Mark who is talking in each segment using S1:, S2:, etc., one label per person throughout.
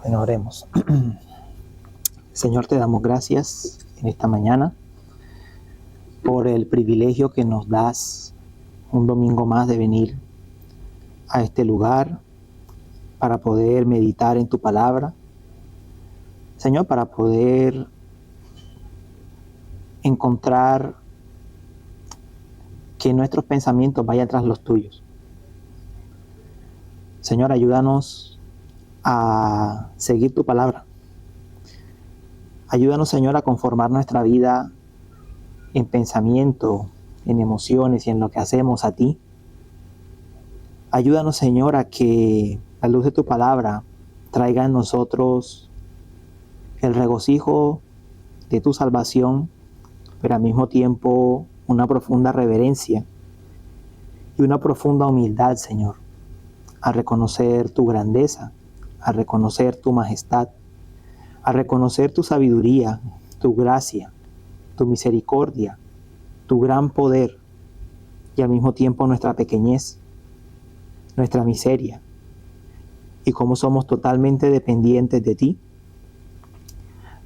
S1: Bueno, oremos. Señor, te damos gracias en esta mañana por el privilegio que nos das un domingo más de venir a este lugar para poder meditar en tu palabra. Señor, para poder encontrar que nuestros pensamientos vayan tras los tuyos. Señor, ayúdanos a seguir tu palabra. Ayúdanos, Señor, a conformar nuestra vida en pensamiento, en emociones y en lo que hacemos a ti. Ayúdanos, Señor, a que la luz de tu palabra traiga en nosotros el regocijo de tu salvación, pero al mismo tiempo una profunda reverencia y una profunda humildad, Señor, a reconocer tu grandeza, a reconocer tu majestad, a reconocer tu sabiduría, tu gracia, tu misericordia, tu gran poder y al mismo tiempo nuestra pequeñez, nuestra miseria y cómo somos totalmente dependientes de ti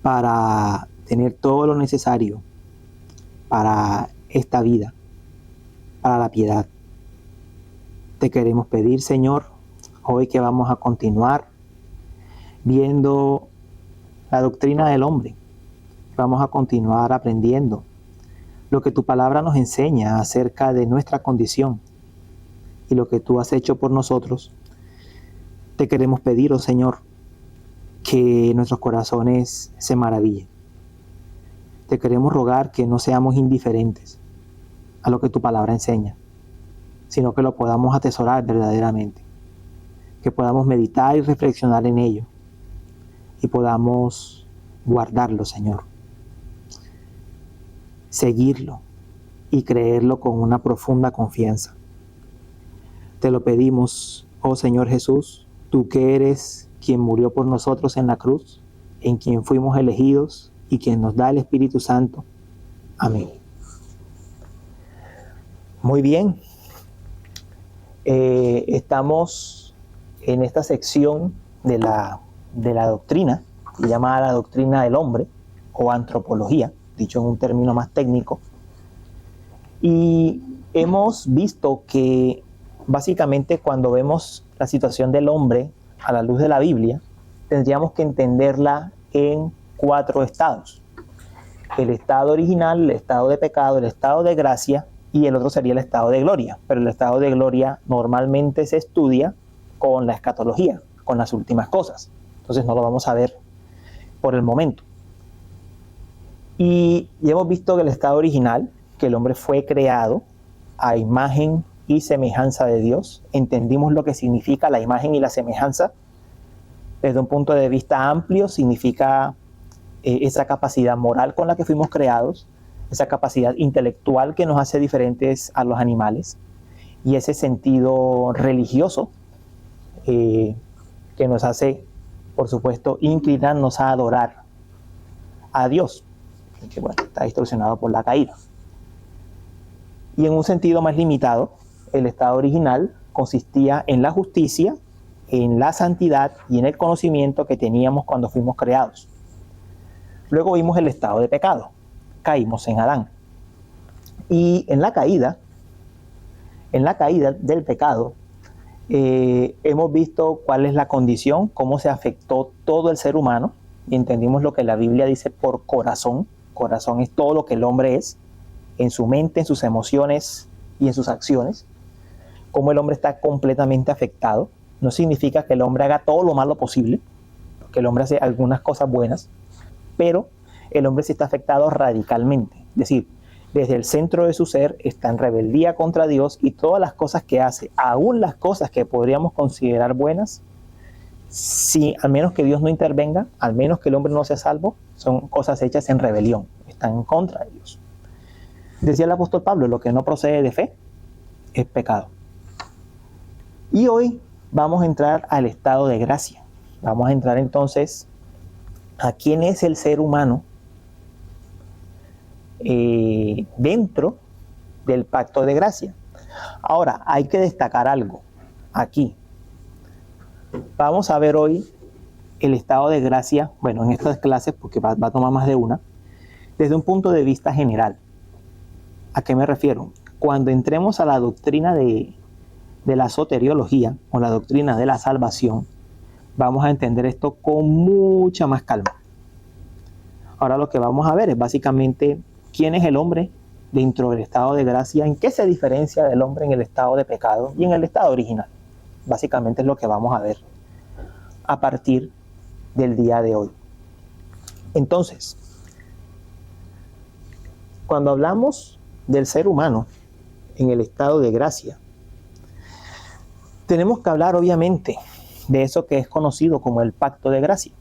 S1: para tener todo lo necesario para esta vida, para la piedad. Te queremos pedir, Señor, hoy que vamos a continuar viendo la doctrina del hombre. Vamos a continuar aprendiendo lo que tu palabra nos enseña acerca de nuestra condición y lo que tú has hecho por nosotros. Te queremos pedir, oh Señor, que nuestros corazones se maravillen. Te queremos rogar que no seamos indiferentes a lo que tu palabra enseña, sino que lo podamos atesorar verdaderamente, que podamos meditar y reflexionar en ello y podamos guardarlo, Señor, seguirlo y creerlo con una profunda confianza. Te lo pedimos, oh Señor Jesús, tú que eres quien murió por nosotros en la cruz, en quien fuimos elegidos y quien nos da el Espíritu Santo. Amén. Muy bien. Estamos en esta sección de la doctrina, llamada la doctrina del hombre o antropología, dicho en un término más técnico. Y hemos visto que básicamente cuando vemos la situación del hombre a la luz de la Biblia, tendríamos que entenderla en 4 estados. El estado original, el estado de pecado, el estado de gracia y el otro sería el estado de gloria. Pero el estado de gloria normalmente se estudia con la escatología, con las últimas cosas. Entonces no lo vamos a ver por el momento. Y ya hemos visto que el estado original, que el hombre fue creado a imagen y semejanza de Dios. Entendimos lo que significa la imagen y la semejanza. Desde un punto de vista amplio, significa esa capacidad moral con la que fuimos creados, esa capacidad intelectual que nos hace diferentes a los animales y ese sentido religioso que nos hace, por supuesto, inclinarnos a adorar a Dios, que bueno, está distorsionado por la caída. Y en un sentido más limitado, el estado original consistía en la justicia, en la santidad y en el conocimiento que teníamos cuando fuimos creados. Luego vimos el estado de pecado. Caímos en Adán. Y en la caída del pecado, hemos visto cuál es la condición, cómo se afectó todo el ser humano, y entendimos lo que la Biblia dice por corazón. Corazón es todo lo que el hombre es, en su mente, en sus emociones y en sus acciones. Cómo el hombre está completamente afectado. No significa que el hombre haga todo lo malo posible, porque el hombre hace algunas cosas buenas, pero el hombre sí está afectado radicalmente. Es decir, desde el centro de su ser está en rebeldía contra Dios y todas las cosas que hace, aún las cosas que podríamos considerar buenas, si al menos que Dios no intervenga, al menos que el hombre no sea salvo, son cosas hechas en rebelión, están en contra de Dios. Decía el apóstol Pablo, lo que no procede de fe es pecado. Y hoy vamos a entrar al estado de gracia. Vamos a entrar entonces a quién es el ser humano dentro del pacto de gracia. Ahora, hay que destacar algo aquí. Vamos a ver hoy el estado de gracia, bueno, en estas clases, porque va a tomar más de una, desde un punto de vista general. ¿A qué me refiero? Cuando entremos a la doctrina de la soteriología o la doctrina de la salvación, vamos a entender esto con mucha más calma. Ahora lo que vamos a ver es básicamente quién es el hombre dentro del estado de gracia, en qué se diferencia del hombre en el estado de pecado y en el estado original. Básicamente es lo que vamos a ver a partir del día de hoy. Entonces, cuando hablamos del ser humano en el estado de gracia, tenemos que hablar obviamente de eso que es conocido como el pacto de gracia.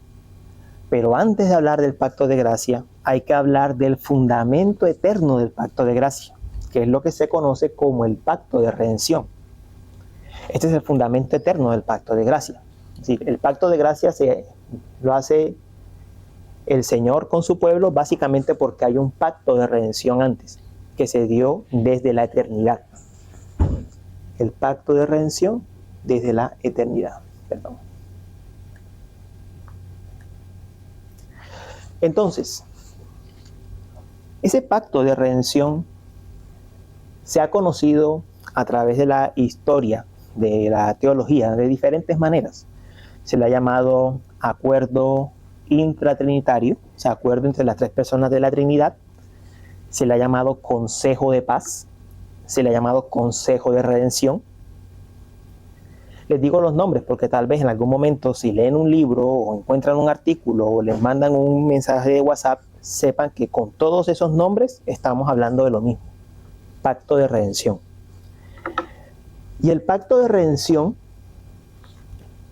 S1: Pero antes de hablar del pacto de gracia, hay que hablar del fundamento eterno del pacto de gracia, que es lo que se conoce como el pacto de redención. Este es el fundamento eterno del pacto de gracia. Es decir, el pacto de gracia lo hace el Señor con su pueblo básicamente porque hay un pacto de redención antes, que se dio desde la eternidad. El pacto de redención desde la eternidad. Perdón. Entonces, ese pacto de redención se ha conocido a través de la historia, de la teología, de diferentes maneras. Se le ha llamado acuerdo intratrinitario, o sea, acuerdo entre las tres personas de la Trinidad. Se le ha llamado consejo de paz, se le ha llamado consejo de redención. Les digo los nombres porque tal vez en algún momento si leen un libro o encuentran un artículo o les mandan un mensaje de WhatsApp, sepan que con todos esos nombres estamos hablando de lo mismo. Pacto de redención. Y el pacto de redención,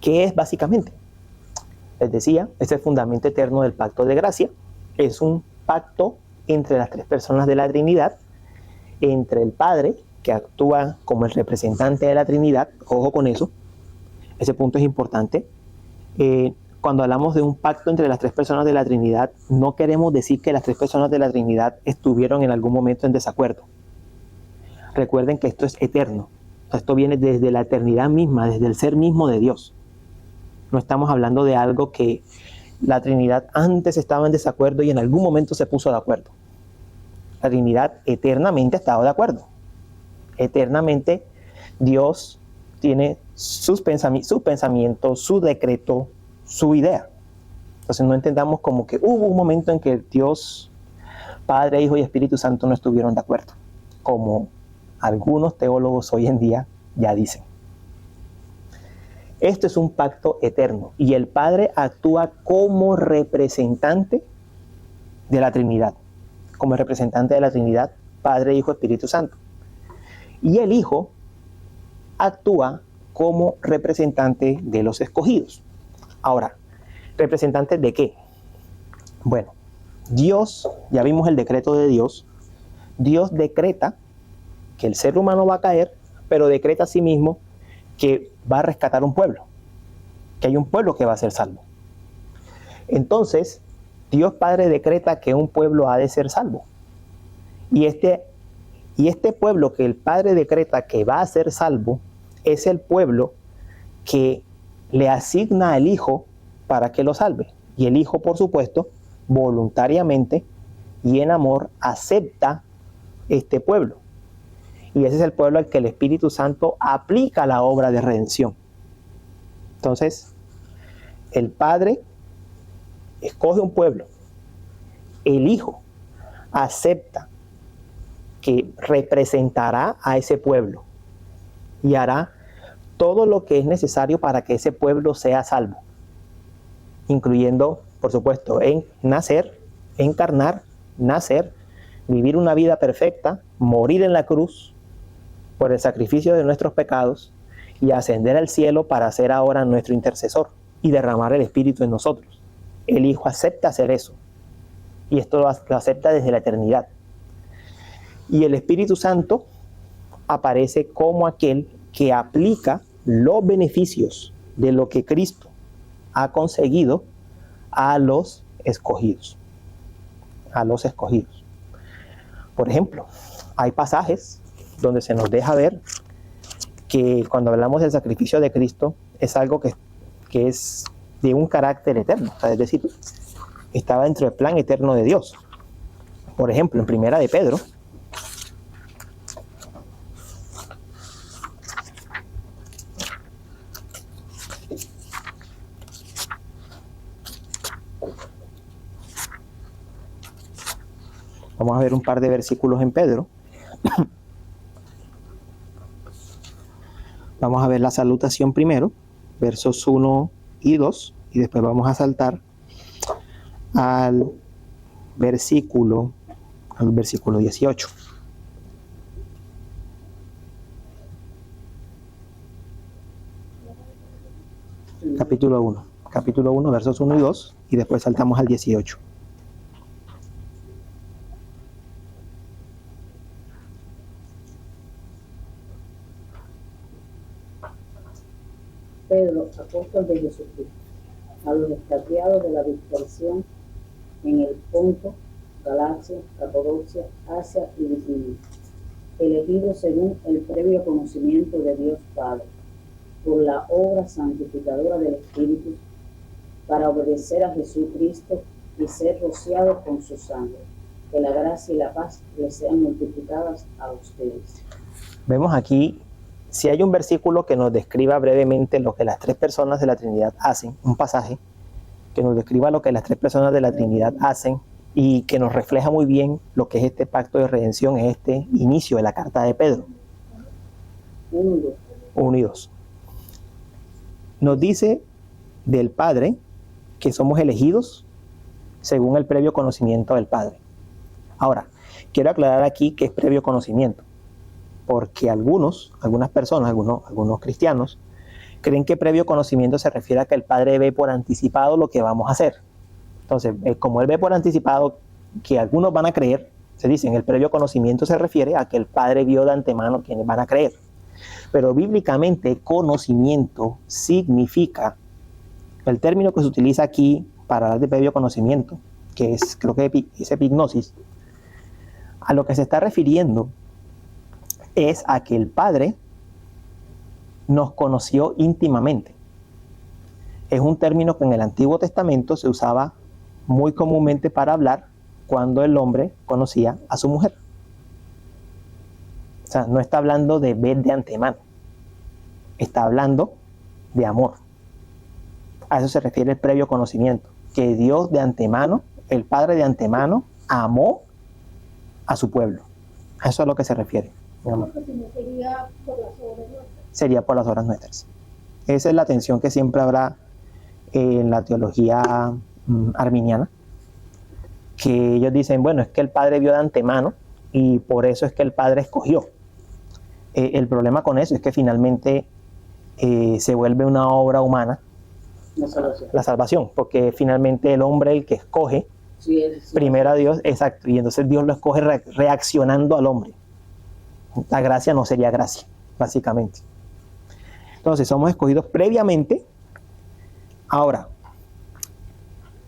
S1: ¿qué es básicamente? Les decía, es el fundamento eterno del pacto de gracia. Es un pacto entre las tres personas de la Trinidad, entre el Padre, que actúa como el representante de la Trinidad, ojo con eso, ese punto es importante. Cuando hablamos de un pacto entre las tres personas de la Trinidad, no queremos decir que las tres personas de la Trinidad estuvieron en algún momento en desacuerdo. Recuerden que esto es eterno. Esto viene desde la eternidad misma, desde el ser mismo de Dios. No estamos hablando de algo que la Trinidad antes estaba en desacuerdo y en algún momento se puso de acuerdo. La Trinidad eternamente ha estado de acuerdo. Eternamente Dios tiene sus pensamientos, su decreto, su idea. Entonces no entendamos como que hubo un momento en que Dios, Padre, Hijo y Espíritu Santo no estuvieron de acuerdo, como algunos teólogos hoy en día ya dicen. Esto es un pacto eterno y el Padre actúa como representante de la Trinidad, como representante de la Trinidad, Padre, Hijo, Espíritu Santo. Y el Hijo actúa como representante de los escogidos. Ahora, ¿representante de qué? Bueno, Dios, ya vimos el decreto de Dios. Dios decreta que el ser humano va a caer, pero decreta a sí mismo que va a rescatar un pueblo, que hay un pueblo que va a ser salvo. Entonces, Dios Padre decreta que un pueblo ha de ser salvo. Y este pueblo que el Padre decreta que va a ser salvo es el pueblo que le asigna al Hijo para que lo salve. Y el Hijo, por supuesto, voluntariamente y en amor acepta este pueblo. Y ese es el pueblo al que el Espíritu Santo aplica la obra de redención. Entonces, el Padre escoge un pueblo. El Hijo acepta que representará a ese pueblo y hará todo lo que es necesario para que ese pueblo sea salvo, incluyendo, por supuesto, en nacer, encarnar, nacer, vivir una vida perfecta, morir en la cruz por el sacrificio de nuestros pecados y ascender al cielo para ser ahora nuestro intercesor y derramar el Espíritu en nosotros. El Hijo acepta hacer eso y esto lo acepta desde la eternidad. Y el Espíritu Santo aparece como aquel que aplica los beneficios de lo que Cristo ha conseguido a los escogidos. A los escogidos. Por ejemplo, hay pasajes donde se nos deja ver que cuando hablamos del sacrificio de Cristo es algo que es de un carácter eterno, o sea, es decir, estaba dentro del plan eterno de Dios. Por ejemplo, en Primera de Pedro, vamos a ver un par de versículos en Pedro. Vamos a ver la salutación primero, versos 1 y 2, y después vamos a saltar al versículo 18. Capítulo 1, versos 1 y 2, y después saltamos al 18.
S2: Pedro, apóstol de Jesucristo, a los expatriados de la dispersión en el Ponto, Galacia, Capadocia, Asia y Bitinia, elegidos según el previo conocimiento de Dios Padre, por la obra santificadora del Espíritu, para obedecer a Jesucristo y ser rociados con su sangre. Que la gracia y la paz les sean multiplicadas a ustedes.
S1: Vemos aquí, si hay un versículo que nos describa brevemente lo que las tres personas de la Trinidad hacen, un pasaje que nos describa lo que las tres personas de la Trinidad hacen y que nos refleja muy bien lo que es este pacto de redención, es este inicio de la carta de Pedro. 1 y 2. Nos dice del Padre que somos elegidos según el previo conocimiento del Padre. Ahora, quiero aclarar aquí que es previo conocimiento, porque algunas personas, algunos cristianos, creen que previo conocimiento se refiere a que el Padre ve por anticipado lo que vamos a hacer. Entonces, como Él ve por anticipado que algunos van a creer, se dice, en el previo conocimiento se refiere a que el Padre vio de antemano quienes van a creer. Pero bíblicamente, conocimiento significa, el término que se utiliza aquí para hablar de previo conocimiento, que es, creo que es epignosis, a lo que se está refiriendo es a que el Padre nos conoció íntimamente. Es un término que en el Antiguo Testamento se usaba muy comúnmente para hablar cuando el hombre conocía a su mujer. O sea, no está hablando de ver de antemano, está hablando de amor. A eso se refiere el previo conocimiento, que Dios de antemano, el Padre de antemano, amó a su pueblo. A eso es a lo que se refiere.
S3: Sería por las obras nuestras.
S1: Sería por las obras nuestras. Esa es la tensión que siempre habrá en la teología arminiana, que ellos dicen, bueno, es que el Padre vio de antemano y por eso es que el Padre escogió. El problema con eso es que finalmente se vuelve una obra humana, la salvación, porque finalmente el hombre el que escoge primero a Dios, exacto, y entonces Dios lo escoge reaccionando al hombre. La gracia no sería gracia, básicamente. Entonces somos escogidos previamente. Ahora,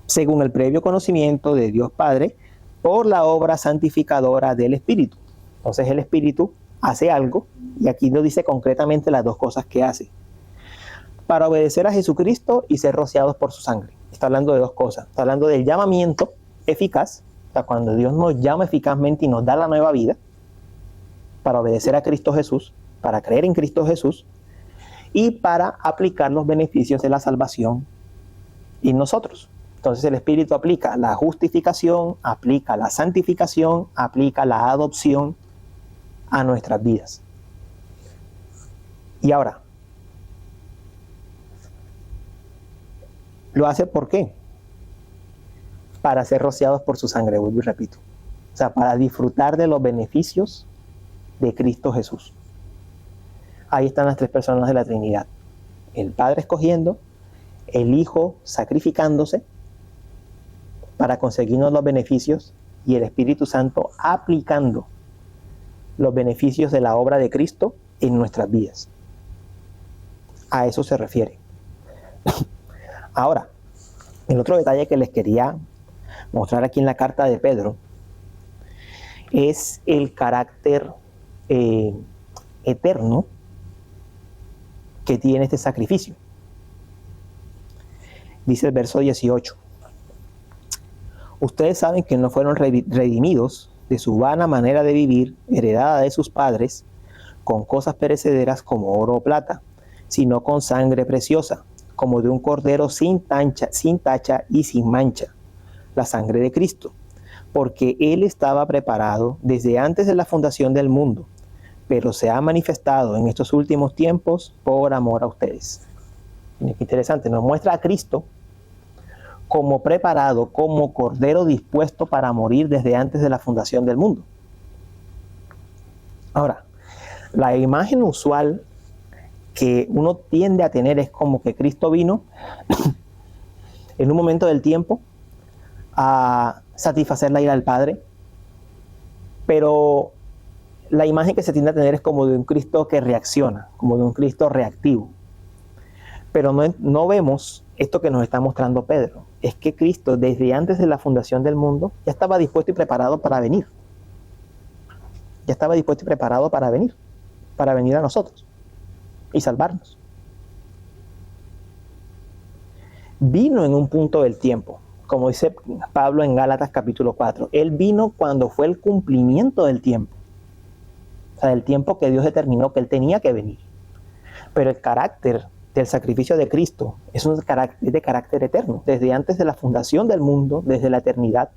S1: según el previo conocimiento de Dios Padre, por la obra santificadora del Espíritu. Entonces el Espíritu hace algo, y aquí nos dice concretamente las dos cosas que hace. Para obedecer a Jesucristo y ser rociados por su sangre. Está hablando de dos cosas. Está hablando del llamamiento eficaz, o sea, cuando Dios nos llama eficazmente y nos da la nueva vida, para obedecer a Cristo Jesús, para creer en Cristo Jesús, y para aplicar los beneficios de la salvación en nosotros. Entonces el Espíritu aplica la justificación, aplica la santificación, aplica la adopción a nuestras vidas. Y ahora, ¿lo hace por qué? Para ser rociados por su sangre, vuelvo y repito. O sea, para disfrutar de los beneficios de Cristo Jesús. Ahí están las tres personas de la Trinidad. El Padre escogiendo, el Hijo sacrificándose para conseguirnos los beneficios y el Espíritu Santo aplicando los beneficios de la obra de Cristo en nuestras vidas. A eso se refiere. Ahora, el otro detalle que les quería mostrar aquí en la carta de Pedro es el carácter eterno que tiene este sacrificio. Dice el verso 18. Ustedes saben que no fueron redimidos de su vana manera de vivir, heredada de sus padres, con cosas perecederas como oro o plata, sino con sangre preciosa, como de un cordero sin tacha y sin mancha, la sangre de Cristo, porque Él estaba preparado desde antes de la fundación del mundo, pero se ha manifestado en estos últimos tiempos por amor a ustedes. Miren qué interesante, nos muestra a Cristo como preparado, como cordero dispuesto para morir desde antes de la fundación del mundo. Ahora, la imagen usual que uno tiende a tener es como que Cristo vino en un momento del tiempo a satisfacer la ira del Padre, pero la imagen que se tiende a tener es como de un Cristo que reacciona, como de un Cristo reactivo. Pero no vemos esto que nos está mostrando Pedro, es que Cristo desde antes de la fundación del mundo ya estaba dispuesto y preparado para venir. Ya estaba dispuesto y preparado para venir a nosotros y salvarnos. Vino en un punto del tiempo, como dice Pablo en Gálatas capítulo 4. Él vino cuando fue el cumplimiento del tiempo. O sea, del tiempo que Dios determinó que Él tenía que venir. Pero el carácter del sacrificio de Cristo es de carácter eterno. Desde antes de la fundación del mundo, desde la eternidad,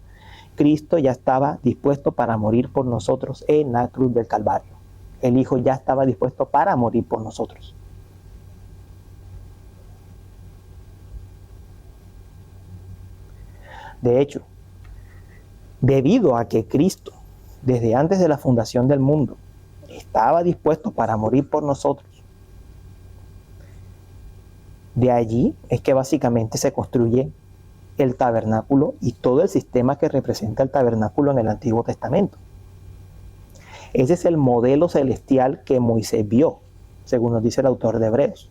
S1: Cristo ya estaba dispuesto para morir por nosotros en la cruz del Calvario. El Hijo ya estaba dispuesto para morir por nosotros. De hecho, debido a que Cristo, desde antes de la fundación del mundo, estaba dispuesto para morir por nosotros, de allí es que básicamente se construye el tabernáculo y todo el sistema que representa el tabernáculo en el Antiguo Testamento. Ese es el modelo celestial que Moisés vio, según nos dice el autor de Hebreos.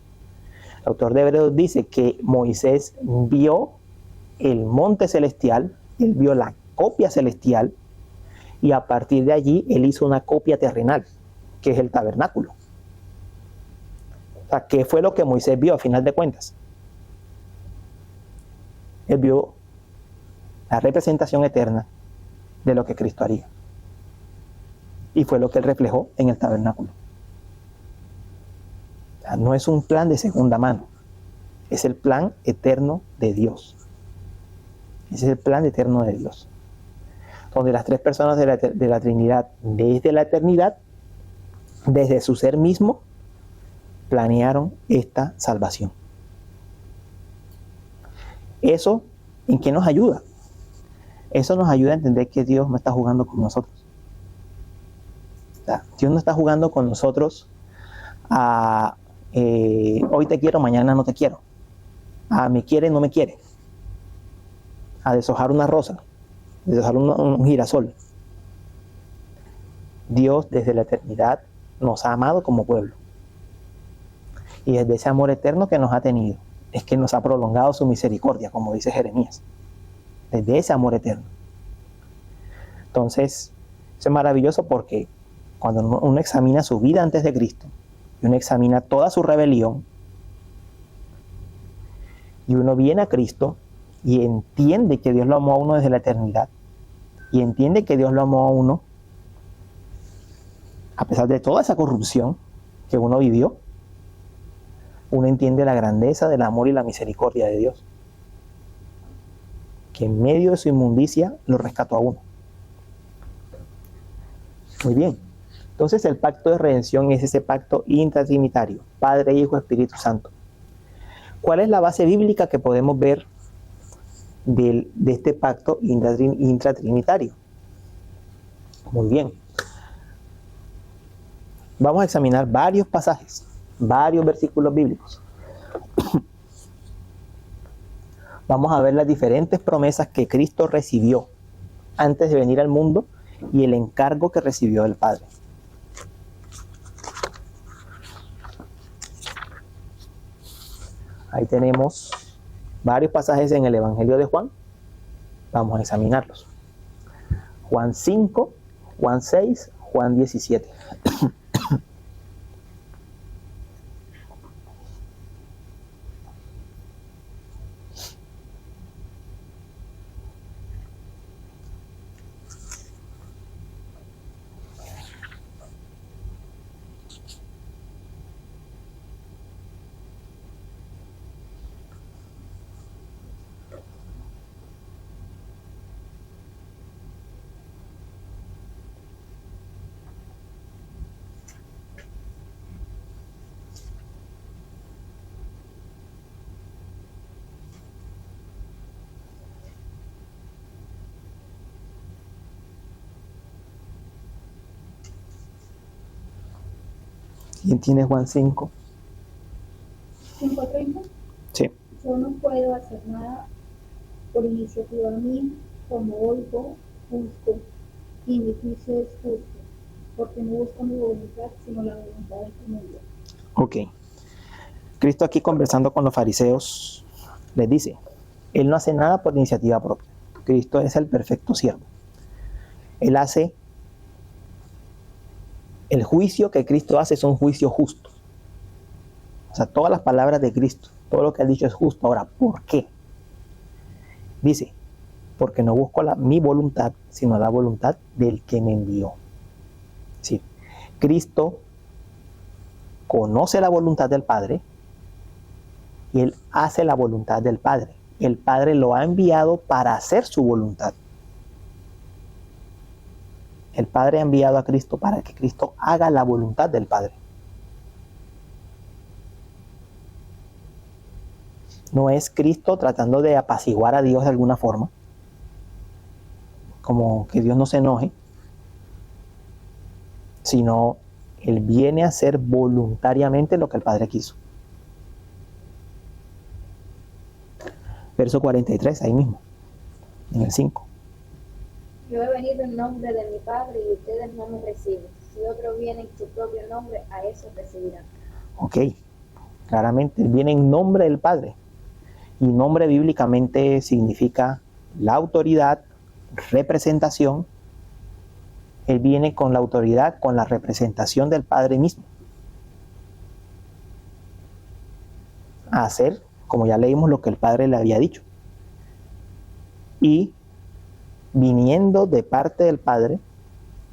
S1: El autor de Hebreos dice que Moisés vio el monte celestial, él vio la copia celestial, y a partir de allí él hizo una copia terrenal, que es el tabernáculo. O sea, ¿qué fue lo que Moisés vio a final de cuentas? Él vio la representación eterna de lo que Cristo haría. Y fue lo que él reflejó en el tabernáculo. O sea, no es un plan de segunda mano, es el plan eterno de Dios. Ese es el plan eterno de Dios. Donde las tres personas de la Trinidad, desde la eternidad, desde su ser mismo, planearon esta salvación. ¿Eso en qué nos ayuda? Eso nos ayuda a entender que Dios no está jugando con nosotros. O sea, Dios no está jugando con nosotros a hoy te quiero, mañana no te quiero. A me quiere, no me quiere. A deshojar una rosa, deshojar un girasol. Dios desde la eternidad nos ha amado como pueblo. Y desde ese amor eterno que nos ha tenido, es que nos ha prolongado su misericordia, como dice Jeremías. Desde ese amor eterno. Entonces, eso es maravilloso porque cuando uno examina su vida antes de Cristo, y uno examina toda su rebelión, y uno viene a Cristo y entiende que Dios lo amó a uno desde la eternidad, y entiende que Dios lo amó a uno a pesar de toda esa corrupción que uno vivió, uno entiende la grandeza del amor y la misericordia de Dios, que en medio de su inmundicia lo rescató a uno. Muy bien. Entonces el pacto de redención es ese pacto intratrinitario, Padre, Hijo, Espíritu Santo. ¿Cuál es la base bíblica que podemos ver de este pacto intratrinitario? Muy bien. Vamos a examinar varios pasajes, varios versículos bíblicos. Vamos a ver las diferentes promesas que Cristo recibió antes de venir al mundo y el encargo que recibió del Padre. Ahí tenemos varios pasajes en el Evangelio de Juan. Vamos a examinarlos. Juan 5, Juan 6, Juan 17. ¿Quién tiene Juan 5?
S3: 5:30.
S1: Sí.
S3: Yo no puedo hacer nada por iniciativa mía, como oigo, busco, y mi juicio es justo, porque no busco mi voluntad, sino la voluntad del que me envió.
S1: Ok. Cristo aquí conversando con los fariseos les dice, Él no hace nada por iniciativa propia. Cristo es el perfecto siervo. Él hace, el juicio que Cristo hace es un juicio justo. O sea, todas las palabras de Cristo, todo lo que ha dicho es justo. Ahora, ¿por qué? Dice, porque no busco mi voluntad, sino la voluntad del que me envió. Sí. Cristo conoce la voluntad del Padre y Él hace la voluntad del Padre. El Padre lo ha enviado para hacer su voluntad. El Padre ha enviado a Cristo para que Cristo haga la voluntad del Padre. No es Cristo tratando de apaciguar a Dios de alguna forma, como que Dios no se enoje, sino Él viene a hacer voluntariamente lo que el Padre quiso. Verso 43, ahí mismo, en el 5.
S4: Yo he venido en nombre de mi Padre y ustedes no me reciben. Si otro viene en su propio nombre, a eso recibirán.
S1: Ok, claramente Él viene en nombre del Padre. Y nombre bíblicamente significa la autoridad, representación. Él viene con la autoridad, con la representación del Padre mismo. A hacer, como ya leímos, lo que el Padre le había dicho. Y viniendo de parte del Padre,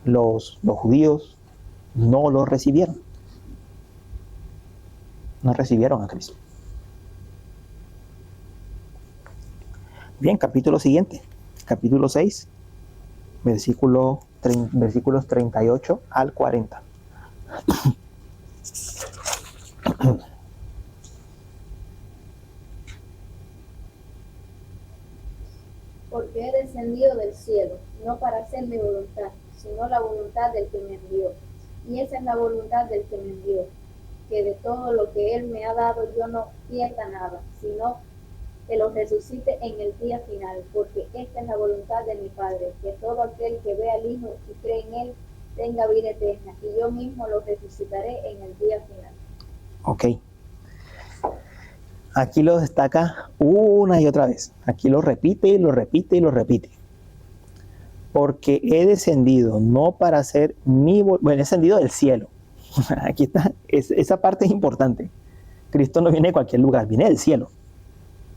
S1: los judíos no lo recibieron. No recibieron a Cristo. Bien, capítulo siguiente, capítulo 6, versículos 38 al 40.
S4: Porque he descendido del cielo, no para hacer mi voluntad, sino la voluntad del que me envió. Y esa es la voluntad del que me envió, que de todo lo que Él me ha dado yo no pierda nada, sino que lo resucite en el día final, porque esta es la voluntad de mi Padre, que todo aquel que ve al Hijo y cree en Él tenga vida eterna, y yo mismo lo resucitaré en el día final.
S1: Ok. Aquí lo destaca una y otra vez. Aquí lo repite y lo repite y lo repite. Porque he descendido no para hacer he descendido del cielo. Aquí está, esa parte es importante. Cristo no viene de cualquier lugar, viene del cielo.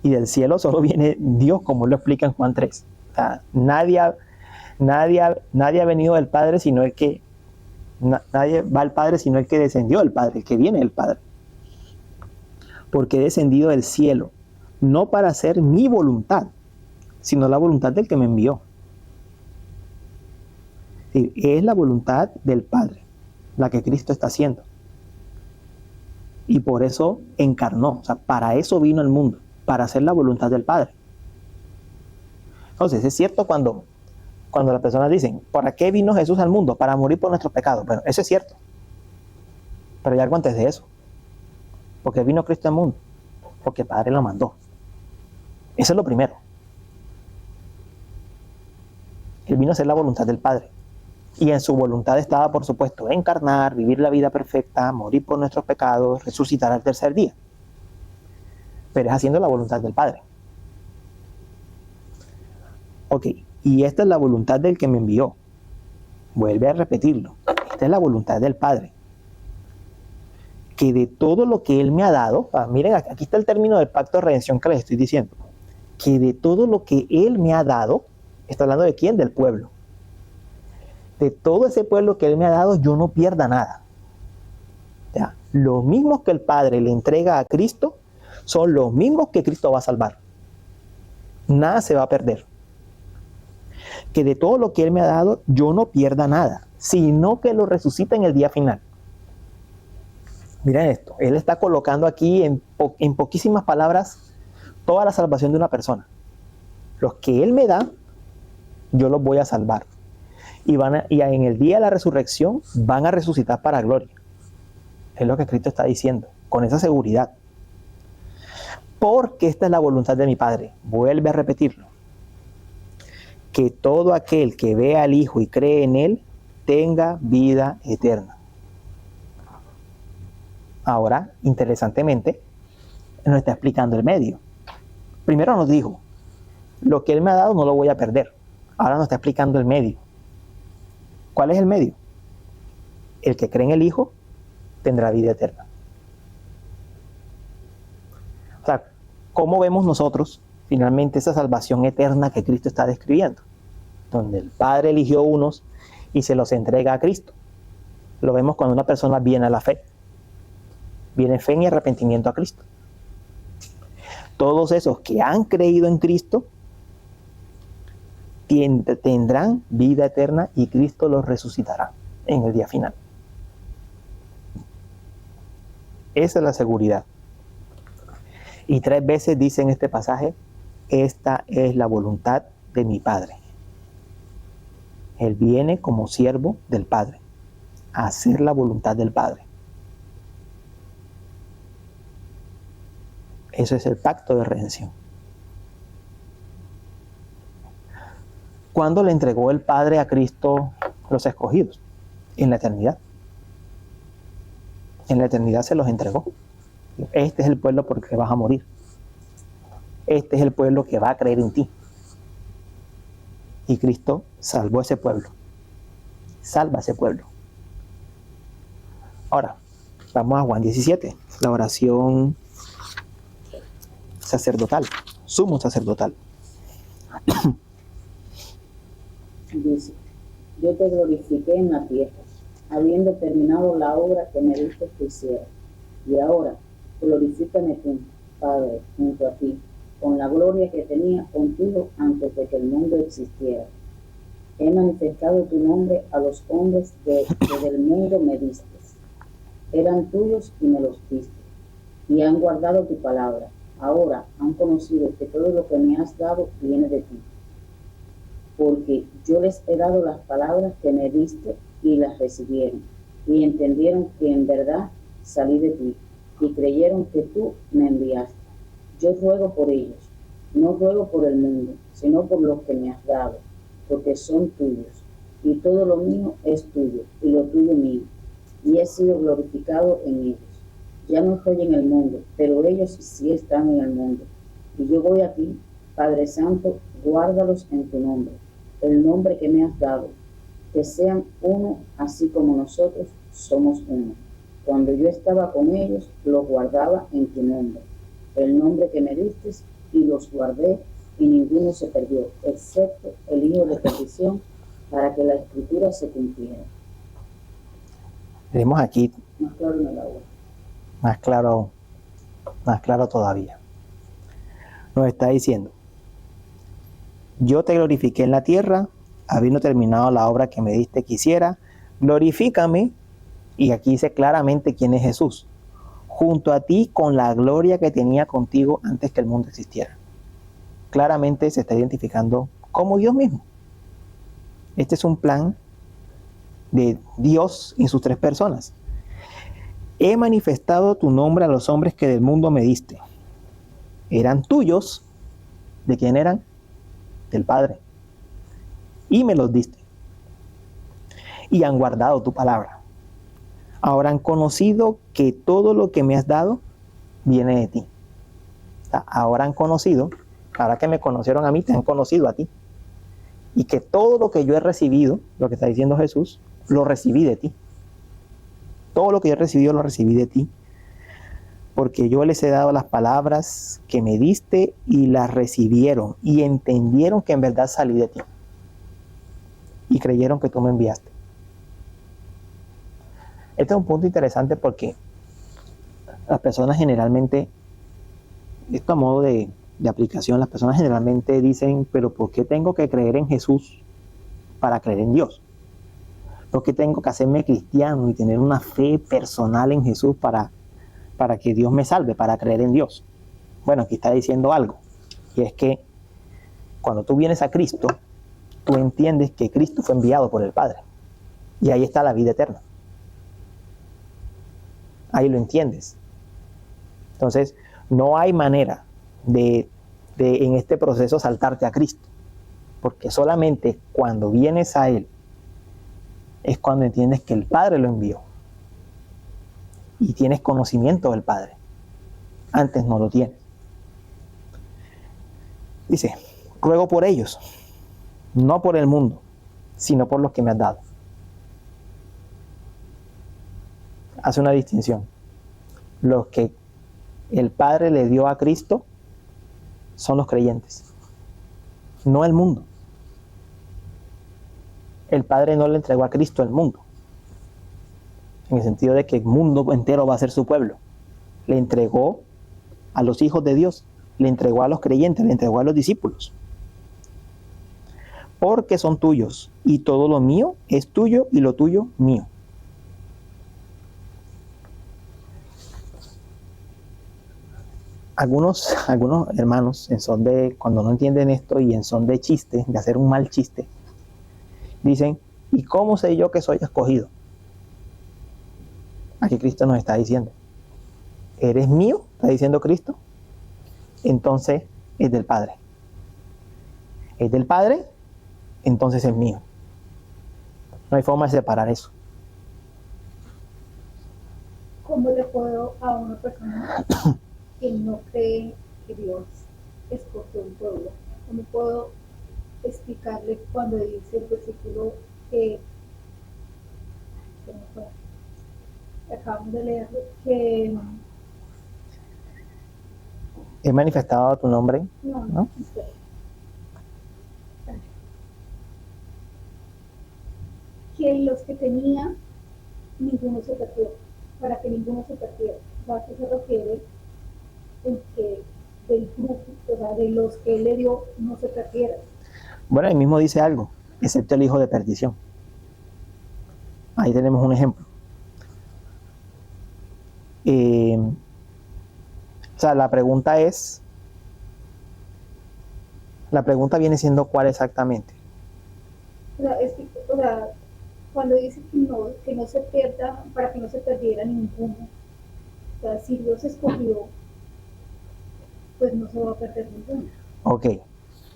S1: Y del cielo solo viene Dios, como lo explica en Juan 3. O sea, nadie ha venido del Padre, sino el que... Nadie va al Padre, sino el que descendió del Padre, el que viene del Padre. Porque he descendido del cielo, no para hacer mi voluntad, sino la voluntad del que me envió. Es la voluntad del Padre, la que Cristo está haciendo. Y por eso encarnó, o sea, para eso vino al mundo, para hacer la voluntad del Padre. Entonces, es cierto cuando las personas dicen, ¿para qué vino Jesús al mundo? Para morir por nuestros pecados. Bueno, eso es cierto. Pero hay algo antes de eso. Porque vino Cristo al mundo, porque el Padre lo mandó. Eso es lo primero. Él vino a hacer la voluntad del Padre. Y en su voluntad estaba, por supuesto, encarnar, vivir la vida perfecta, morir por nuestros pecados, resucitar al tercer día. Pero es haciendo la voluntad del Padre. Ok, y esta es la voluntad del que me envió. Vuelve a repetirlo. Esta es la voluntad del Padre. Que de todo lo que Él me ha dado, miren, aquí está el término del pacto de redención que les estoy diciendo, que de todo lo que Él me ha dado, está hablando de quién, del pueblo, de todo ese pueblo que Él me ha dado, yo no pierda nada. O sea, los mismos que el Padre le entrega a Cristo, son los mismos que Cristo va a salvar. Nada se va a perder. Que de todo lo que Él me ha dado, yo no pierda nada, sino que lo resucita en el día final. Miren esto, Él está colocando aquí en poquísimas palabras toda la salvación de una persona. Los que Él me da, yo los voy a salvar. Y en el día de la resurrección van a resucitar para gloria. Es lo que Cristo está diciendo, con esa seguridad. Porque esta es la voluntad de mi Padre. Vuelve a repetirlo. Que todo aquel que vea al Hijo y cree en Él, tenga vida eterna. Ahora, interesantemente, nos está explicando el medio. Primero nos dijo, lo que Él me ha dado no lo voy a perder. Ahora nos está explicando el medio. ¿Cuál es el medio? El que cree en el Hijo tendrá vida eterna. O sea, ¿cómo vemos nosotros finalmente esa salvación eterna que Cristo está describiendo? Donde el Padre eligió unos y se los entrega a Cristo. Lo vemos cuando una persona viene a la fe. Viene fe y arrepentimiento a Cristo. Todos esos que han creído en Cristo tendrán vida eterna y Cristo los resucitará en el día final. Esa es la seguridad. Y 3 veces dice en este pasaje, esta es la voluntad de mi Padre. Él viene como siervo del Padre, a hacer la voluntad del Padre. Eso es el pacto de redención. ¿Cuándo le entregó el Padre a Cristo los escogidos? En la eternidad. En la eternidad se los entregó. Este es el pueblo por el que vas a morir. Este es el pueblo que va a creer en ti. Y Cristo salvó a ese pueblo. Salva a ese pueblo. Ahora, vamos a Juan 17, la oración sacerdotal, sumo sacerdotal.
S2: Dice, yo te glorifiqué en la tierra, habiendo terminado la obra que me diste que hiciera. Y ahora, glorifícame tú, Padre, junto a ti, con la gloria que tenía contigo antes de que el mundo existiera. He manifestado tu nombre a los hombres que del mundo me diste. Eran tuyos y me los diste, y han guardado tu palabra. Ahora han conocido que todo lo que me has dado viene de ti. Porque yo les he dado las palabras que me diste y las recibieron, y entendieron que en verdad salí de ti, y creyeron que tú me enviaste. Yo ruego por ellos, no ruego por el mundo, sino por los que me has dado, porque son tuyos, y todo lo mío es tuyo, y lo tuyo mío, y he sido glorificado en ellos. Ya no estoy en el mundo, pero ellos sí están en el mundo. Y yo voy a ti, Padre Santo, guárdalos en tu nombre, el nombre que me has dado, que sean uno, así como nosotros somos uno. Cuando yo estaba con ellos, los guardaba en tu nombre, el nombre que me diste, y los guardé, y ninguno se perdió, excepto el hijo de perdición, para que la escritura se cumpliera.
S1: Tenemos aquí
S2: Más claro en el agua.
S1: más claro todavía. Nos está diciendo, yo te glorifiqué en la tierra, habiendo terminado la obra que me diste que hiciera, glorifícame, y aquí dice claramente quién es Jesús, junto a ti con la gloria que tenía contigo antes que el mundo existiera. Claramente se está identificando como Dios mismo. Este es un plan de Dios en sus 3 personas. He manifestado tu nombre a los hombres que del mundo me diste. Eran tuyos. ¿De quién eran? Del Padre. Y me los diste. Y han guardado tu palabra. Ahora han conocido que todo lo que me has dado viene de ti. O sea, ahora han conocido, ahora que me conocieron a mí, te han conocido a ti. Y que todo lo que yo he recibido, lo que está diciendo Jesús, lo recibí de ti. Todo lo que yo he recibido lo recibí de ti, porque yo les he dado las palabras que me diste y las recibieron y entendieron que en verdad salí de ti y creyeron que tú me enviaste. Este es un punto interesante porque las personas generalmente, esto a modo de aplicación, las personas generalmente dicen, pero ¿por qué tengo que creer en Jesús para creer en Dios? ¿Por qué tengo que hacerme cristiano y tener una fe personal en Jesús para que Dios me salve, para creer en Dios? Bueno, aquí está diciendo algo, y es que cuando tú vienes a Cristo, tú entiendes que Cristo fue enviado por el Padre, y ahí está la vida eterna. Ahí lo entiendes. Entonces, no hay manera de en este proceso saltarte a Cristo, porque solamente cuando vienes a Él es cuando entiendes que el Padre lo envió y tienes conocimiento del Padre. Antes no lo tienes. Dice, ruego por ellos, no por el mundo, sino por los que me has dado. Hace una distinción. Los que el Padre le dio a Cristo son los creyentes, no el mundo. El Padre no le entregó a Cristo al mundo, en el sentido de que el mundo entero va a ser su pueblo. Le entregó a los hijos de Dios, le entregó a los creyentes, le entregó a los discípulos. Porque son tuyos, y todo lo mío es tuyo, y lo tuyo mío. Algunos hermanos, en son de, cuando no entienden esto y en son de chiste, de hacer un mal chiste, dicen, ¿y cómo sé yo que soy escogido? Aquí Cristo nos está diciendo, ¿eres mío? Está diciendo Cristo. Entonces es del Padre. Es del Padre, entonces es mío. No hay forma de separar eso.
S3: ¿Cómo le puedo a una persona que no cree que Dios escogió un pueblo? ¿Cómo puedo explicarle cuando dice el versículo que acabamos de leer, que
S1: ¿He manifestado tu nombre?
S3: no. Que los que tenía, ninguno se perdió, para que ninguno se perdiera. ¿A qué se refiere? En que del grupo, o sea, de los que él le dio, no se perdieran.
S1: Bueno, ahí mismo dice algo, excepto el hijo de perdición. Ahí tenemos un ejemplo. O sea, la pregunta viene siendo ¿cuál exactamente?
S3: O sea, cuando dice que no se pierda, para que no se perdiera ninguno, o sea, si Dios escogió, pues no se va a perder ninguno.
S1: Ok,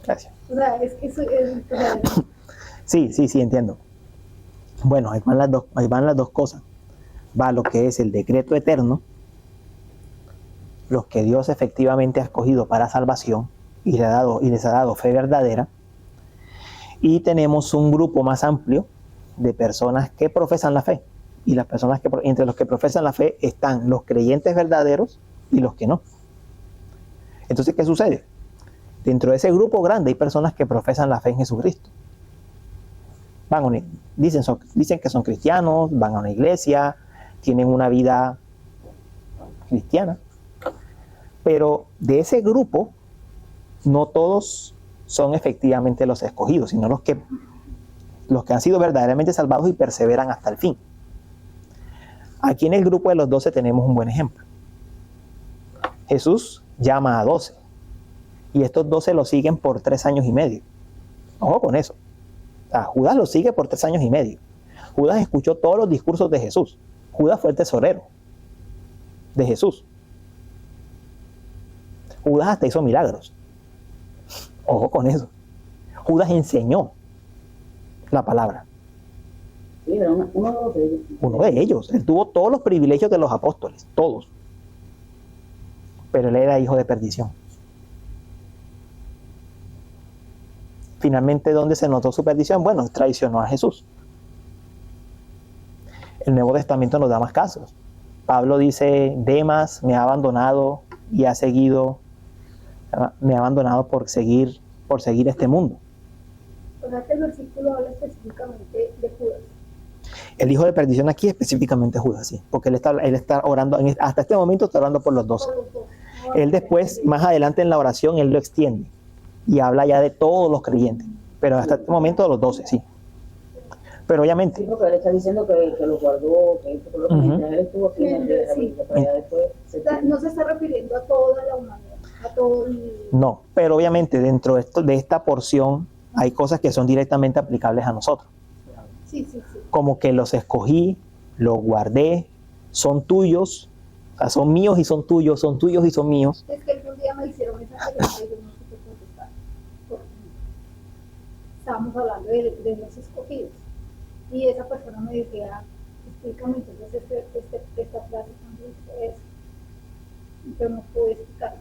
S1: gracias.
S3: O sea, es que eso es... O sea,
S1: Sí, entiendo. Bueno, ahí van las dos cosas. Va lo que es el decreto eterno, los que Dios efectivamente ha escogido para salvación y les ha dado fe verdadera. Y tenemos un grupo más amplio de personas que profesan la fe. Y las personas entre los que profesan la fe están los creyentes verdaderos y los que no. Entonces, ¿qué sucede? Dentro de ese grupo grande hay personas que profesan la fe en Jesucristo. Dicen que son cristianos, van a una iglesia, tienen una vida cristiana. Pero de ese grupo, no todos son efectivamente los escogidos, sino los que han sido verdaderamente salvados y perseveran hasta el fin. Aquí en el grupo de los 12 tenemos un buen ejemplo. Jesús llama a 12 y estos 12 lo siguen por 3 años y medio. Ojo con eso. O sea, Judas lo sigue por 3 años y medio. Judas escuchó todos los discursos de Jesús. Judas fue el tesorero de Jesús. Judas hasta hizo milagros. Ojo con eso. Judas enseñó la palabra.
S2: Sí, era uno de ellos.
S1: Uno de ellos. Él tuvo todos los privilegios de los apóstoles, todos. Pero él era hijo de perdición. Finalmente, ¿dónde se notó su perdición? Bueno, traicionó a Jesús. El Nuevo Testamento nos da más casos. Pablo dice, Demas me ha abandonado y me ha abandonado por seguir este mundo.
S3: o sea, que el versículo habla específicamente de Judas.
S1: El hijo de perdición aquí específicamente Judas, sí, porque él está orando, hasta este momento está orando por los 12.
S3: Por los dos.
S1: Él después, más adelante en la oración, él lo extiende y habla ya de todos los creyentes, pero hasta este momento de los 12, sí. Pero obviamente...
S2: Sí, porque él está diciendo que lo guardó, que hizo lo que mientras él estuvo aquí en el
S3: Sí.
S2: pero ya después
S3: No se está refiriendo a toda la humanidad, a todo el...
S1: No, pero obviamente dentro de esta porción hay cosas que son directamente aplicables a nosotros.
S3: Sí.
S1: Como que los escogí, los guardé, son tuyos, o sea, son míos y son tuyos y son míos.
S3: Es que algún día me hicieron esa pregunta y yo no supe contestar. Porque estábamos hablando de los escogidos. Y esa persona me decía, explícame entonces esta frase cuando dice eso. Yo no pude explicarla.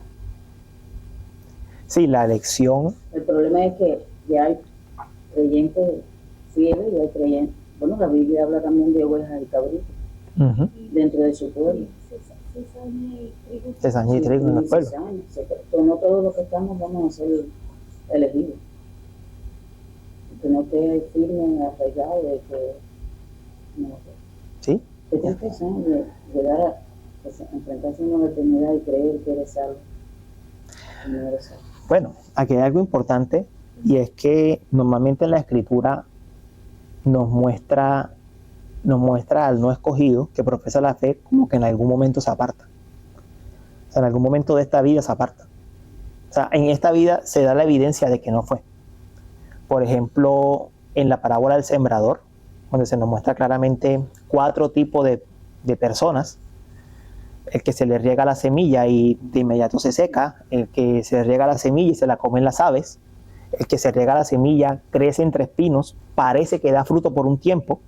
S1: Sí, la elección,
S2: El problema es que ya hay creyentes fieles y hay creyentes. Bueno, la Biblia habla también de ovejas y cabritos
S1: uh-huh,
S2: dentro de su pueblo.
S1: cizaña y trigo en los pueblos.
S2: Pero no todos los que estamos vamos a ser elegidos. Que no esté firme, arraigado de que no sé.
S1: ¿Sí?
S2: Qué tristeza de llegar a enfrentarse a una eternidad y creer que eres salvo. Que no eres salvo.
S1: Bueno, aquí hay algo importante y es que normalmente en la Escritura nos muestra al no escogido que profesa la fe como que en algún momento se aparta. O sea, en algún momento de esta vida se aparta. O sea, en esta vida se da la evidencia de que no fue. Por ejemplo, en la parábola del sembrador, donde se nos muestra claramente 4 tipos de personas. El que se le riega la semilla y de inmediato se seca, el que se le riega la semilla y se la comen las aves, el que se riega la semilla crece entre espinos, parece que da fruto por un tiempo,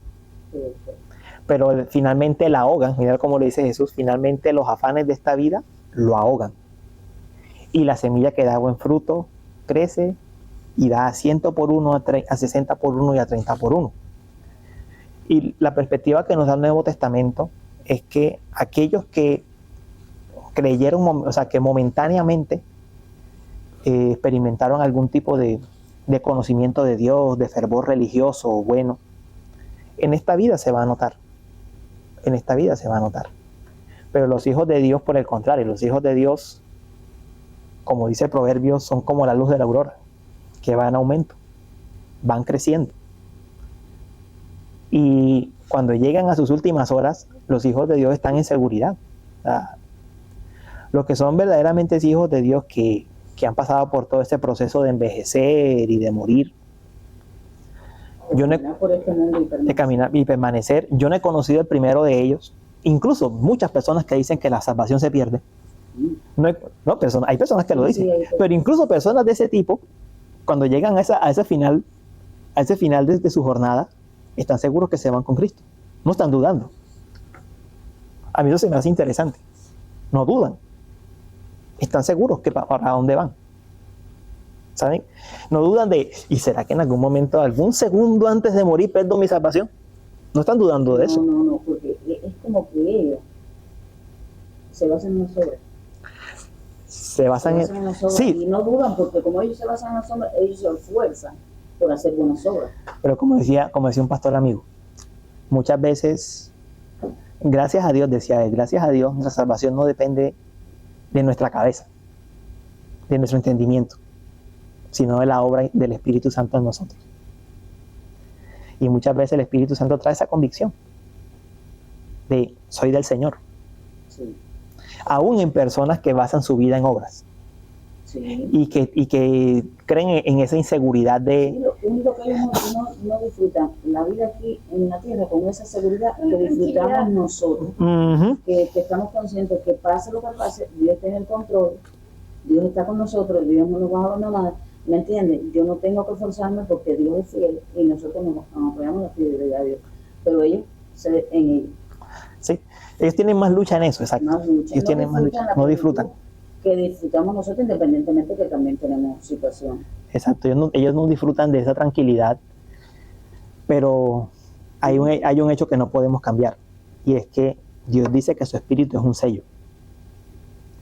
S1: pero finalmente la ahogan. Mirad cómo le dice Jesús, finalmente los afanes de esta vida lo ahogan. Y la semilla que da buen fruto crece y da a 100 por 1, a 60 por 1 y a 30 por 1. Y la perspectiva que nos da el Nuevo Testamento es que aquellos que creyeron, o sea, que momentáneamente experimentaron algún tipo de conocimiento de Dios, de fervor religioso bueno, en esta vida se va a notar. En esta vida se va a notar. Pero los hijos de Dios, por el contrario, los hijos de Dios, como dice el proverbio, son como la luz de la aurora, que va en aumento, van creciendo. Y cuando llegan a sus últimas horas, los hijos de Dios están en seguridad. O sea, los que son verdaderamente hijos de Dios que han pasado por todo este proceso de envejecer y de morir, de caminar y permanecer, yo no he conocido el primero de ellos. Incluso muchas personas que dicen que la salvación se pierde. Hay personas que lo dicen, pero incluso personas de ese tipo, cuando llegan a ese final de su jornada, están seguros que se van con Cristo. No están dudando. A mí eso se me hace interesante. No dudan. Están seguros que para dónde van. ¿Saben? No dudan de, ¿y será que en algún momento, algún segundo antes de morir, pierdo mi salvación? No están dudando de eso.
S2: No, porque es como que ellos se basan en las obras.
S1: Se basan en
S2: las obras.
S1: Sí.
S2: Y no dudan porque como ellos se basan en las obras, ellos se esfuerzan por hacer buenas obras.
S1: Pero como decía un pastor amigo, muchas veces, gracias a Dios, decía él, gracias a Dios, nuestra salvación no depende de nuestra cabeza, de nuestro entendimiento, sino de la obra del Espíritu Santo en nosotros. Y muchas veces el Espíritu Santo trae esa convicción de soy del Señor.
S2: Sí.
S1: Aún en personas que basan su vida en obras.
S2: Sí.
S1: Y que creen en esa inseguridad de...
S2: Lo único que ellos no disfrutan la vida aquí en la tierra con esa seguridad que disfrutamos nosotros.
S1: Uh-huh.
S2: Que estamos conscientes que pase lo que pase, Dios tiene el control, Dios está con nosotros, Dios no nos va a abandonar. ¿Me entiendes? Yo no tengo que forzarme porque Dios es fiel y nosotros nos apoyamos en la fidelidad de Dios. Pero ellos, en ellos.
S1: Sí, ellos tienen más lucha en eso, exacto.
S2: Más lucha.
S1: Ellos tienen más lucha, no disfrutan.
S2: Que disfrutamos nosotros independientemente que también tenemos situación.
S1: Exacto, ellos no disfrutan de esa tranquilidad, pero hay un hecho que no podemos cambiar, y es que Dios dice que su espíritu es un sello.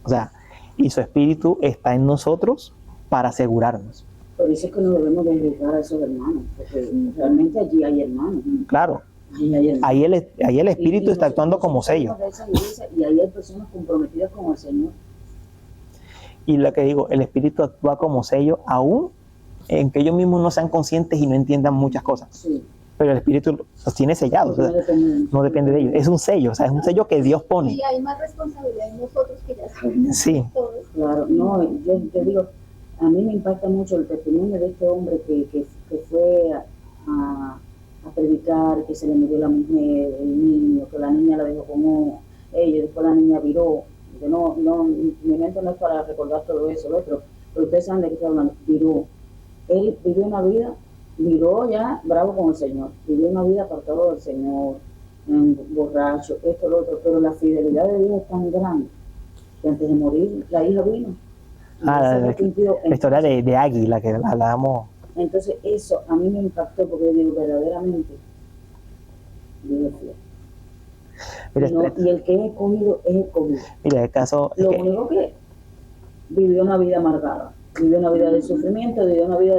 S1: O sea, y su espíritu está en nosotros para asegurarnos.
S2: Por eso es que no debemos dedicar a esos hermanos, porque realmente allí hay hermanos.
S1: Claro, ahí el espíritu está actuando como sello.
S2: Y ahí hay personas comprometidas con el Señor.
S1: Y lo que digo, el espíritu actúa como sello, aún en que ellos mismos no sean conscientes y no entiendan muchas cosas. Sí. Pero el espíritu los tiene sellados, o sea, no depende de ellos. Es un sello, o sea, es un sello que Dios pone.
S3: Y hay más responsabilidad en nosotros que ya somos.
S1: Sí.
S3: Todos.
S2: Claro, no, yo digo, a mí me impacta mucho el testimonio de este hombre que fue a predicar, que se le murió la mujer, el niño, que la niña la dejó ella, después la niña viró, que mi mente no es para recordar todo eso, lo otro, pero ustedes saben de qué estoy hablando, viró. Él vivió una vida, viró ya bravo con el Señor, vivió una vida apartado del Señor, borracho, esto, lo otro, pero la fidelidad de Dios es tan grande que antes de morir la hija vino.
S1: La historia de Agui, la que hablábamos.
S2: Entonces eso a mí me impactó porque yo digo, verdaderamente, Dios es fiel.
S1: Mira,
S2: Y el que es escogido es escogido.
S1: Mira, el caso...
S2: Lo único que vivió una vida amargada, vivió una vida de sufrimiento, vivió una vida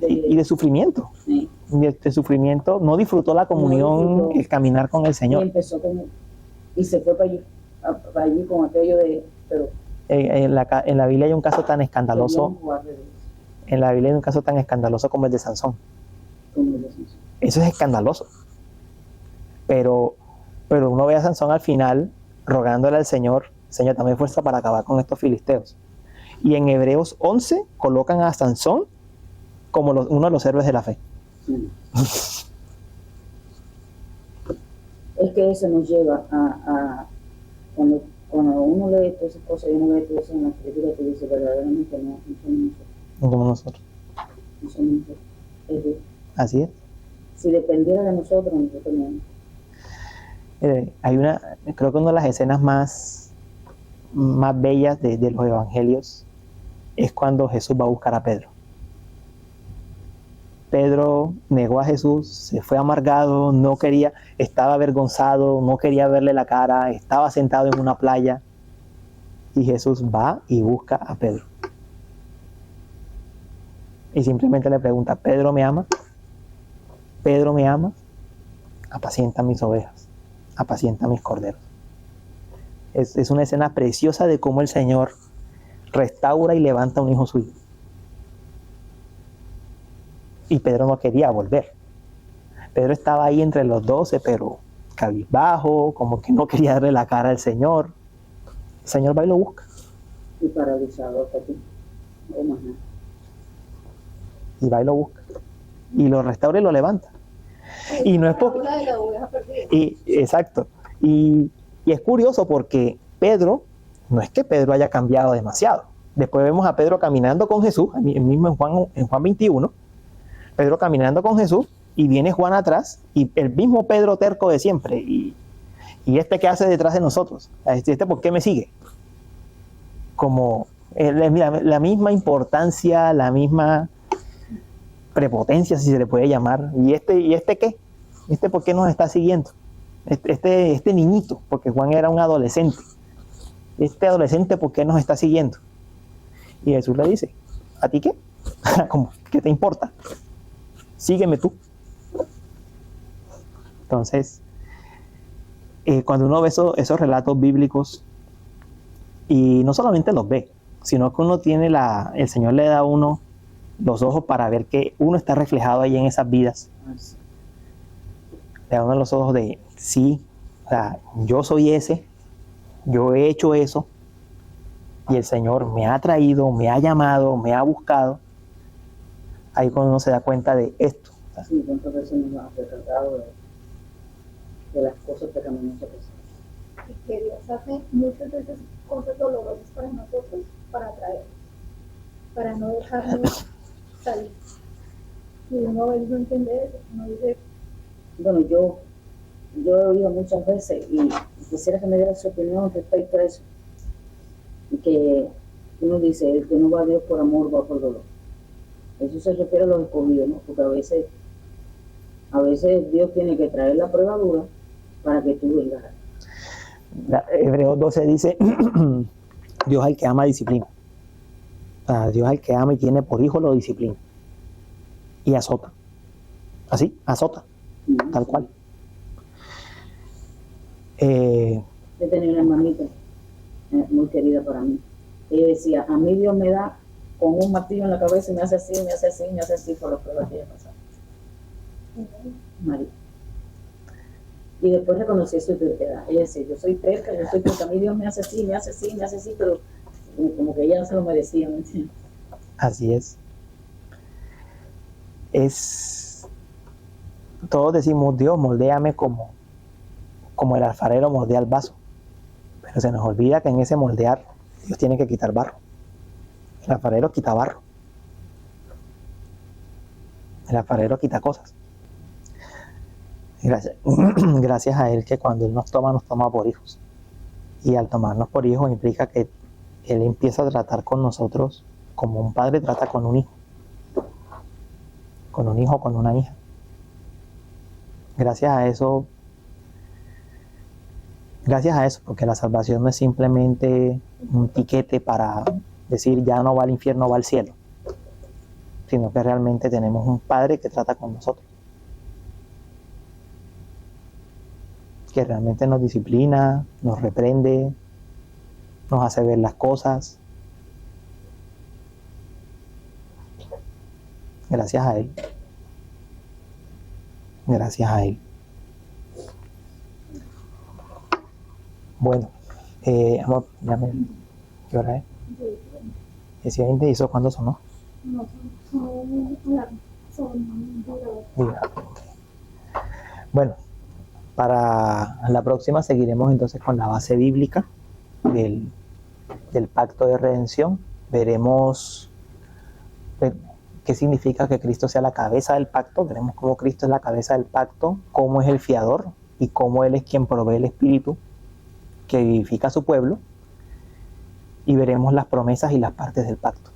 S1: y de sufrimiento.
S2: Sí.
S1: De sufrimiento, no disfrutó la comunión, el caminar con el Señor.
S2: Y empezó y se fue para allí con aquello de... Pero,
S1: en la Biblia hay un caso tan escandaloso. En la Biblia hay un caso tan escandaloso como el de Sansón. Eso es escandaloso. Pero uno ve a Sansón al final rogándole al Señor, Señor, dame fuerza para acabar con estos filisteos. Y en Hebreos 11 colocan a Sansón como uno de los héroes de la fe.
S2: Sí. Es que eso nos lleva a cuando uno lee todas esas cosas y uno lee todo eso en la escritura, te dice verdaderamente no somos nosotros.
S1: No somos nosotros.
S2: No somos nosotros. Es Dios.
S1: Así es.
S2: Si dependiera de nosotros no.
S1: Creo que una de las escenas más bellas de los evangelios es cuando Jesús va a buscar a Pedro. Pedro negó a Jesús, se fue amargado, estaba avergonzado, no quería verle la cara, estaba sentado en una playa y Jesús va y busca a Pedro. Y simplemente le pregunta, ¿Pedro me ama? ¿Pedro me ama? Apacienta mis ovejas, apacienta mis corderos. Es una escena preciosa de cómo el Señor restaura y levanta a un hijo suyo. Y Pedro no quería volver. Pedro estaba ahí entre los 12, pero cabizbajo, como que no quería darle la cara al Señor. El Señor va y lo busca.
S2: Y paralizado hasta aquí. No más nada.
S1: Y va y lo busca. Y lo restaura y lo levanta. Y no es porque... Exacto. Y es curioso porque Pedro, no es que Pedro haya cambiado demasiado. Después vemos a Pedro caminando con Jesús, mismo en Juan 21, Pedro caminando con Jesús, y viene Juan atrás, y el mismo Pedro terco de siempre, y ¿qué hace detrás de nosotros? ¿Por qué me sigue? Como mira, la misma importancia, la misma prepotencia, si se le puede llamar. ¿Y este qué? ¿Por qué nos está siguiendo? Este niñito, porque Juan era un adolescente. Este adolescente, ¿por qué nos está siguiendo? Y Jesús le dice, ¿a ti qué? ¿Qué te importa? Sígueme tú. Entonces, cuando uno ve esos relatos bíblicos, y no solamente los ve, sino que uno tiene el Señor le da a uno los ojos para ver que uno está reflejado ahí en esas vidas. Le da uno los ojos de, sí, o sea, yo soy ese, yo he hecho eso, y el Señor me ha traído, me ha llamado, me ha buscado. Ahí cuando uno se da cuenta de esto.
S2: Sí, cuántas veces nos ha retratado de las cosas pecaminosas que son.
S3: Y que Dios hace muchas veces cosas dolorosas para nosotros, para traernos, para no dejarnos salir. Y uno a veces no entiende eso, uno dice...
S2: Bueno, yo he oído muchas veces y quisiera que me diera su opinión respecto a eso. Que uno dice, el que no va a Dios por amor va por dolor. Eso se refiere a los escogidos, ¿no? Porque a veces Dios tiene que traer la prueba dura para que tú vengas.
S1: Hebreos 12 dice, Dios al que ama disciplina. O sea, Dios al que ama y tiene por hijo lo disciplina. Y azota. Así, azota. Tal cual.
S2: Yo tenía una hermanita muy querida para mí. Ella decía, a mí Dios me da con un martillo en la cabeza y me hace así, me hace así, me hace así por las pruebas que ella pasaba. María. Y después reconocí su terquedad. Ella decía, yo soy terca, a mí Dios me hace así, me hace así, me hace así, pero como que ella no se lo merecía, ¿me entiendes?
S1: Así es. Todos decimos, Dios, moldéame como como el alfarero moldea el vaso. Pero se nos olvida que en ese moldear Dios tiene que quitar barro. El alfarero quita barro. El alfarero quita cosas. Gracias a Él que cuando Él nos toma por hijos. Y al tomarnos por hijos implica que Él empieza a tratar con nosotros como un padre trata con un hijo. Con un hijo o con una hija. Gracias a eso, porque la salvación no es simplemente un tiquete para decir ya no va al infierno, va al cielo, sino que realmente tenemos un Padre que trata con nosotros, que realmente nos disciplina, nos reprende, nos hace ver las cosas. Gracias a Él. Gracias a Él. Bueno, amor, ¿qué hora es? 10:20. ¿Y eso cuándo sonó?
S3: No, son
S1: Diga. Bueno, para la próxima seguiremos entonces con la base bíblica del pacto de redención. Veremos qué significa que Cristo sea la cabeza del pacto. Veremos cómo Cristo es la cabeza del pacto, cómo es el fiador y cómo Él es quien provee el Espíritu que vivifica a su pueblo. Y veremos las promesas y las partes del pacto.